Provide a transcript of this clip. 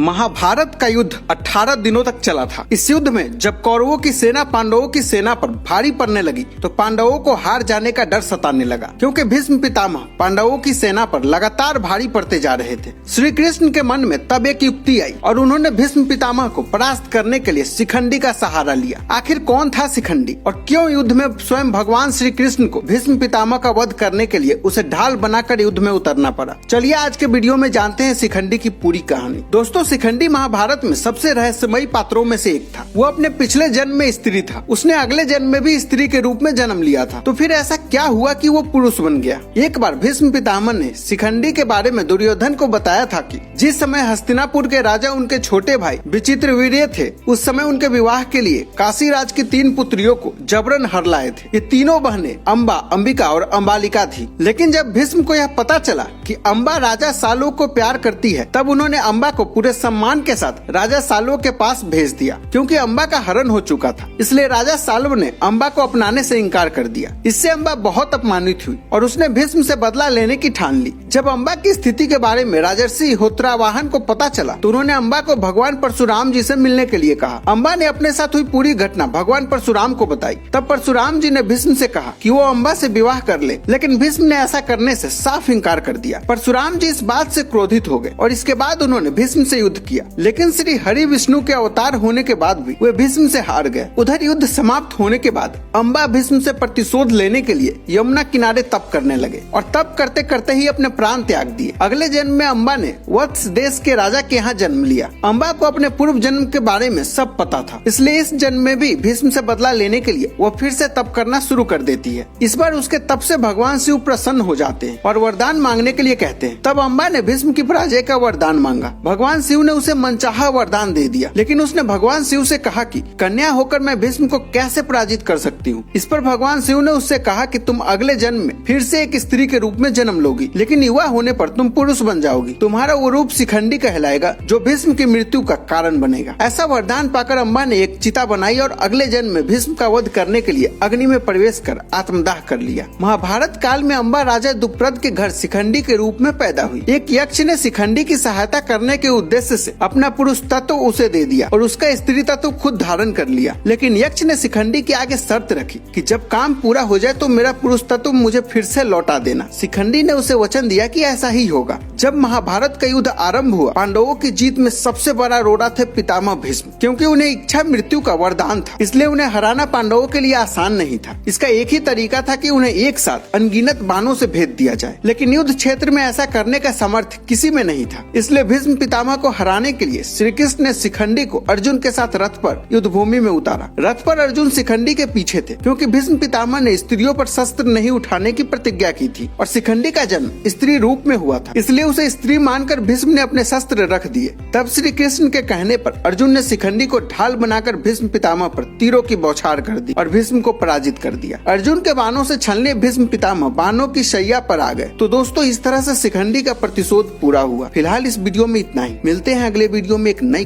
महाभारत का युद्ध 18 दिनों तक चला था। इस युद्ध में जब कौरवों की सेना पांडवों की सेना पर भारी पड़ने लगी तो पांडवों को हार जाने का डर सताने लगा, क्योंकि भीष्म पितामह पांडवों की सेना पर लगातार भारी पड़ते जा रहे थे। श्री कृष्ण के मन में तब एक युक्ति आई और उन्होंने भीष्म पितामह को परास्त करने के लिए शिखंडी का सहारा लिया। आखिर कौन था शिखंडी और क्यों युद्ध में स्वयं भगवान श्री कृष्ण को भीष्म पितामह का वध करने के लिए उसे ढाल बनाकर युद्ध में उतरना पड़ा? चलिए आज के वीडियो में जानते हैं शिखंडी की पूरी कहानी। दोस्तों, शिखंडी महाभारत में सबसे रहस्यमयी पात्रों में से एक था। वो अपने पिछले जन्म में स्त्री था, उसने अगले जन्म में भी स्त्री के रूप में जन्म लिया था। तो फिर ऐसा क्या हुआ कि वो पुरुष बन गया? एक बार भीष्म पितामह ने शिखंडी के बारे में दुर्योधन को बताया था कि जिस समय हस्तिनापुर के राजा उनके छोटे भाई विचित्रवीर्य थे, उस समय उनके विवाह के लिए काशीराज की 3 पुत्रियों को जबरन हर लाए थे। ये तीनों बहनें अम्बा, अंबिका और अम्बालिका थी। लेकिन जब भीष्म को यह पता चला कि अम्बा राजा सालों को प्यार करती है, तब उन्होंने अम्बा को पूरे सम्मान के साथ राजा साल्व के पास भेज दिया। क्योंकि अम्बा का हरण हो चुका था, इसलिए राजा साल्व ने अम्बा को अपनाने से इनकार कर दिया। इससे अम्बा बहुत अपमानित हुई और उसने भीष्म से बदला लेने की ठान ली। जब अम्बा की स्थिति के बारे में राजर्षि होत्रावाहन को पता चला तो उन्होंने अम्बा को भगवान परशुराम जी से मिलने के लिए कहा। अम्बा ने अपने साथ हुई पूरी घटना भगवान परशुराम को बताई। तब परशुराम जी ने भीष्म से कहा कि वो अम्बा से विवाह कर ले, लेकिन भीष्म ने ऐसा करने से साफ इनकार कर दिया। परशुराम जी इस बात से क्रोधित हो गए और इसके बाद उन्होंने भीष्म से युद्ध किया। लेकिन श्री हरि विष्णु के अवतार होने के बाद भी वे भीष्म से हार गए। उधर युद्ध समाप्त होने के बाद अम्बा भीष्म से प्रतिशोध लेने के लिए यमुना किनारे तप करने लगे और तप करते करते ही अपने प्राण त्याग दिए। अगले जन्म में अम्बा ने वत्स देश के राजा के यहाँ जन्म लिया। अम्बा को अपने पूर्व जन्म के बारे में सब पता था, इसलिए इस जन्म में भी भीष्म से बदला लेने के लिए वो फिर से तप करना शुरू कर देती है। इस बार उसके तप से भगवान शिव प्रसन्न हो जाते हैं और वरदान मांगने के लिए कहते हैं। तब अम्बा ने भीष्म की पराजय का वरदान मांगा। भगवान शिव ने उसे मनचाहा वरदान दे दिया, लेकिन उसने भगवान शिव से कहा कि कन्या होकर मैं भीष्म को कैसे पराजित कर सकती हूँ। इस पर भगवान शिव ने उससे कहा कि तुम अगले जन्म में फिर से एक स्त्री के रूप में जन्म लोगी, लेकिन युवा होने पर तुम पुरुष बन जाओगी। तुम्हारा वो रूप शिखंडी कहलाएगा जो भीष्म की मृत्यु का कारण बनेगा। ऐसा वरदान पाकर अम्बा ने एक चिता बनाई और अगले जन्म में भीष्म का वध करने के लिए अग्नि में प्रवेश कर आत्मदाह कर लिया। महाभारत काल में अम्बा राजा दुप्रद के घर शिखंडी के रूप में पैदा हुई। एक यक्ष ने शिखंडी की सहायता करने के उद्देश्य से अपना पुरुष तत्व उसे दे दिया और उसका स्त्री तत्व खुद धारण कर लिया। लेकिन यक्ष ने शिखंडी के आगे शर्त रखी कि जब काम पूरा हो जाए तो मेरा पुरुष तत्व मुझे फिर से लौटा देना। शिखंडी ने उसे वचन दिया कि ऐसा ही होगा। जब महाभारत का युद्ध आरंभ हुआ, पांडवों की जीत में सबसे बड़ा रोड़ा थे पितामह भीष्म। क्योंकि उन्हें इच्छा मृत्यु का वरदान था, इसलिए उन्हें हराना पांडवों के लिए आसान नहीं था। इसका एक ही तरीका था कि उन्हें एक साथ अनगिनत बाणों से भेद दिया जाए, लेकिन युद्ध क्षेत्र में ऐसा करने का सामर्थ्य किसी में नहीं था। इसलिए भीष्म पितामह को हराने के लिए श्री कृष्ण ने शिखंडी को अर्जुन के साथ रथ पर युद्ध भूमि में उतारा। रथ पर अर्जुन शिखंडी के पीछे थे, क्योंकि भीष्म पितामह ने स्त्रियों पर शस्त्र नहीं उठाने की प्रतिज्ञा की थी और शिखंडी का जन्म स्त्री रूप में हुआ था, इसलिए उसे स्त्री मानकर भीष्म ने अपने शस्त्र रख दिए। तब श्री कृष्ण के कहने पर अर्जुन ने शिखंडी को ढाल बनाकर भीष्म पितामह पर तीरों की बौछार कर दी और भीष्म को पराजित कर दिया। अर्जुन के बाणों से छलने भीष्म पितामह बाणों की शैया पर आ गए। तो दोस्तों, इस तरह से शिखंडी का प्रतिशोध पूरा हुआ। फिलहाल इस वीडियो में इतना ही। मिलते हैं अगले वीडियो में एक नई